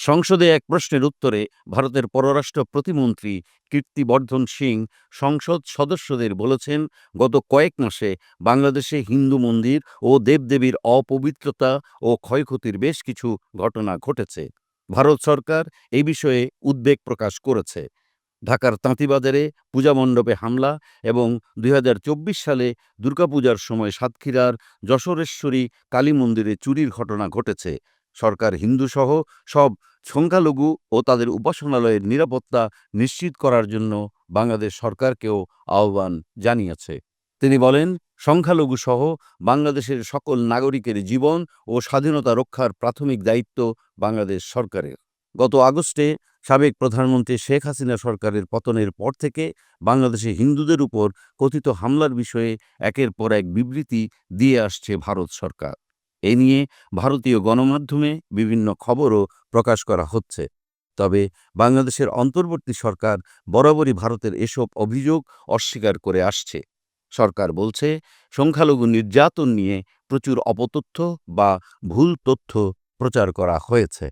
সংসদে এক প্রশ্নের উত্তরে ভারতের পররাষ্ট্র প্রতিমন্ত্রী কীর্তিবর্ধন সিং সংসদ সদস্যদের বলেছেন, গত কয়েক মাসে বাংলাদেশে হিন্দু মন্দির ও দেবদেবীর অপবিত্রতা ও ক্ষয়ক্ষতির বেশ কিছু ঘটনা ঘটেছে। ভারত সরকার এই বিষয়ে উদ্বেগ প্রকাশ করেছে। ঢাকার তাঁতীবাজারে পূজা মণ্ডপে হামলা এবং ২০২৪ সালে দুর্গাপূজার সময় সাতক্ষীরার যশোরেশ্বরী কালী মন্দিরে চুরির ঘটনা ঘটেছে। সরকার হিন্দুসহ সব সংখ্যালঘু ও তাদের উপাসনালয়ের নিরাপত্তা নিশ্চিত করার জন্য বাংলাদেশ সরকারকেও আহ্বান জানিয়েছে। তিনি বলেন, সংখ্যালঘুসহ বাংলাদেশের সকল নাগরিকের জীবন ও স্বাধীনতা রক্ষার প্রাথমিক দায়িত্ব বাংলাদেশ সরকারের। গত আগস্টে সাবেক প্রধানমন্ত্রী শেখ হাসিনা সরকারের পতনের পর থেকে বাংলাদেশে হিন্দুদের উপর কথিত হামলার বিষয়ে একের পর এক বিবৃতি দিয়ে আসছে ভারত সরকার। এ নিয়ে ভারতীয় গণমাধ্যমে বিভিন্ন খবরও প্রকাশ করা হচ্ছে। তবে বাংলাদেশের অন্তর্বর্তী সরকার বরাবরই ভারতের এসব অভিযোগ অস্বীকার করে আসছে। সরকার বলছে, সংখ্যালঘু নির্যাতন নিয়ে প্রচুর অপতথ্য বা ভুল তথ্য প্রচার করা হয়েছে।